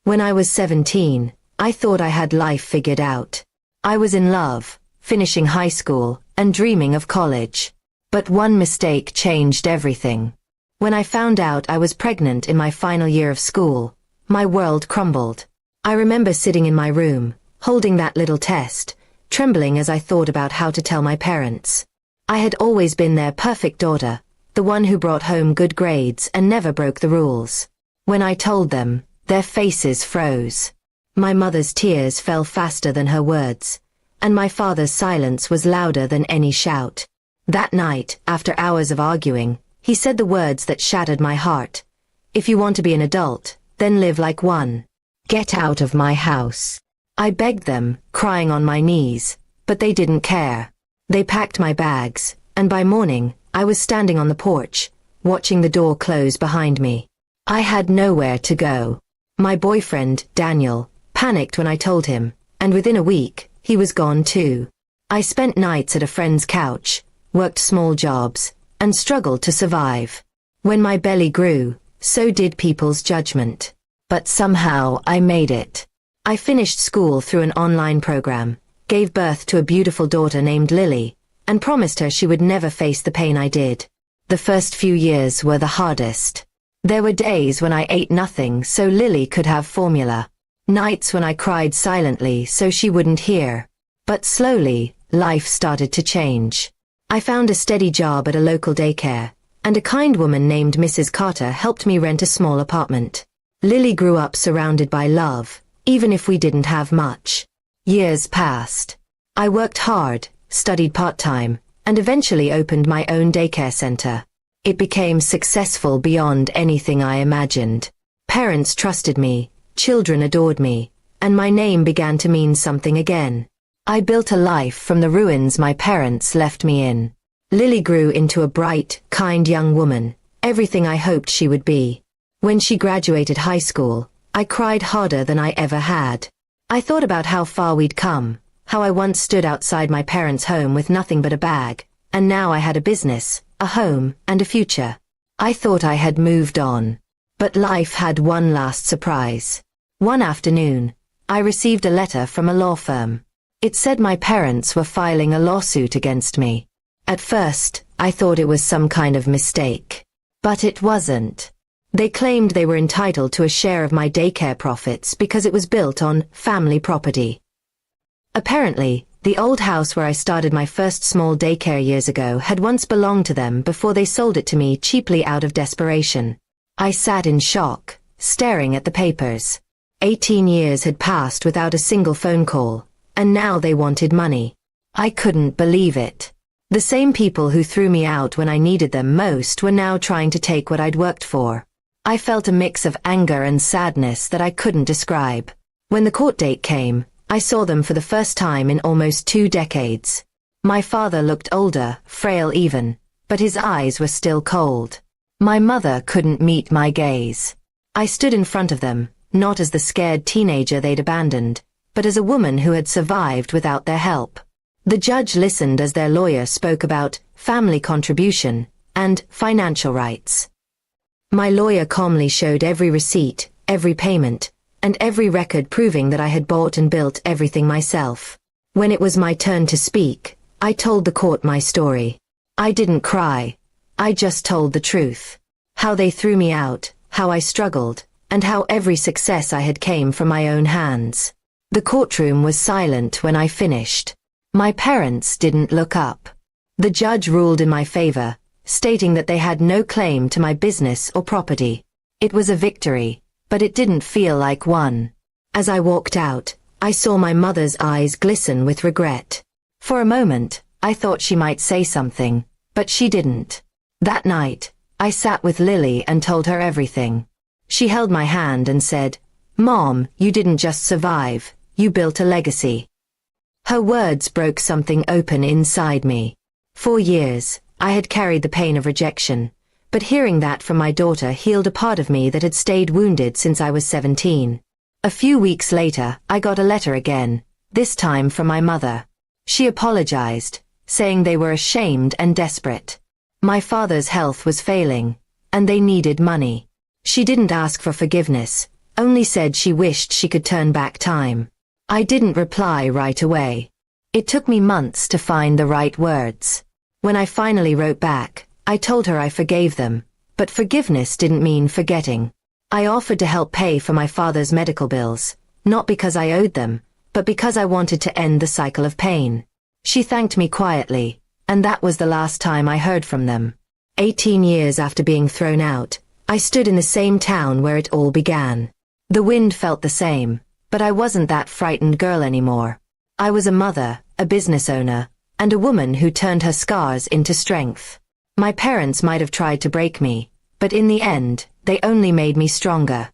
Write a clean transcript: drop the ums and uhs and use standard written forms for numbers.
When I was 17, I thought I had life figured out. I was in love, finishing high school, and dreaming of college. But one mistake changed everything. When I found out I was pregnant in my final year of school, my world crumbled. I remember sitting in my room, holding that little test, trembling as I thought about how to tell my parents. I had always been their perfect daughter, the one who brought home good grades and never broke the rules. When I told them, their faces froze. My mother's tears fell faster than her words, and my father's silence was louder than any shout. That night, after hours of arguing, he said the words that shattered my heart. "If you want to be an adult, then live like one. Get out of my house." I begged them, crying on my knees, but they didn't care. They packed my bags, and by morning, I was standing on the porch, watching the door close behind me. I had nowhere to go. My boyfriend, Daniel, panicked when I told him, and within a week, he was gone too. I spent nights at a friend's couch, worked small jobs, and struggled to survive. When my belly grew, so did people's judgment. But somehow I made it. I finished school through an online program, gave birth to a beautiful daughter named Lily, and promised her she would never face the pain I did. The first few years were the hardest. There were days when I ate nothing so Lily could have formula. Nights when I cried silently so she wouldn't hear. But slowly, life started to change. I found a steady job at a local daycare, and a kind woman named Mrs. Carter helped me rent a small apartment. Lily grew up surrounded by love, even if we didn't have much. Years passed. I worked hard, studied part-time, and eventually opened my own daycare center. It became successful beyond anything I imagined. Parents trusted me, children adored me, and my name began to mean something again. I built a life from the ruins my parents left me in. Lily grew into a bright, kind young woman, everything I hoped she would be. When she graduated high school, I cried harder than I ever had. I thought about how far we'd come, how I once stood outside my parents' home with nothing but a bag, and now I had a business, a home, and a future. I thought I had moved on. But life had one last surprise. One afternoon, I received a letter from a law firm. It said my parents were filing a lawsuit against me. At first, I thought it was some kind of mistake. But it wasn't. They claimed they were entitled to a share of my daycare profits because it was built on family property. Apparently, the old house where I started my first small daycare years ago had once belonged to them before they sold it to me cheaply out of desperation. I sat in shock, staring at the papers. 18 years had passed without a single phone call, and now they wanted money. I couldn't believe it. The same people who threw me out when I needed them most were now trying to take what I'd worked for. I felt a mix of anger and sadness that I couldn't describe. When the court date came, I saw them for the first time in almost 2 decades. My father looked older, frail even, but his eyes were still cold. My mother couldn't meet my gaze. I stood in front of them, not as the scared teenager they'd abandoned, but as a woman who had survived without their help. The judge listened as their lawyer spoke about family contribution and financial rights. My lawyer calmly showed every receipt, every payment, and every record proving that I had bought and built everything myself. When it was my turn to speak, I told the court my story. I didn't cry. I just told the truth. How they threw me out, how I struggled, and how every success I had came from my own hands. The courtroom was silent when I finished. My parents didn't look up. The judge ruled in my favor, stating that they had no claim to my business or property. It was a victory, but it didn't feel like one. As I walked out, I saw my mother's eyes glisten with regret. For a moment, I thought she might say something, but she didn't. That night, I sat with Lily and told her everything. She held my hand and said, "Mom, you didn't just survive, you built a legacy." Her words broke something open inside me. For years, I had carried the pain of rejection, but hearing that from my daughter healed a part of me that had stayed wounded since I was 17. A few weeks later, I got a letter again, this time from my mother. She apologized, saying they were ashamed and desperate. My father's health was failing, and they needed money. She didn't ask for forgiveness, only said she wished she could turn back time. I didn't reply right away. It took me months to find the right words. When I finally wrote back, I told her I forgave them, but forgiveness didn't mean forgetting. I offered to help pay for my father's medical bills, not because I owed them, but because I wanted to end the cycle of pain. She thanked me quietly, and that was the last time I heard from them. 18 years after being thrown out, I stood in the same town where it all began. The wind felt the same, but I wasn't that frightened girl anymore. I was a mother, a business owner, and a woman who turned her scars into strength. My parents might have tried to break me, but in the end, they only made me stronger.